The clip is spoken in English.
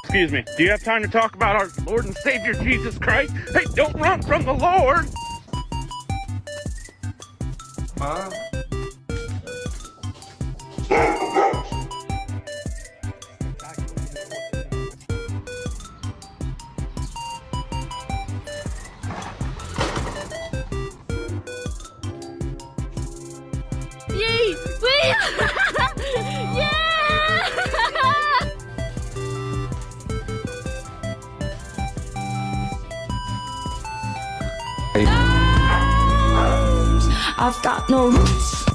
Excuse me, do you have time to talk about our Lord and Savior Jesus Christ? Hey, don't run from the Lord! Mom? Yay! Wait! Yeah! I've got no roots.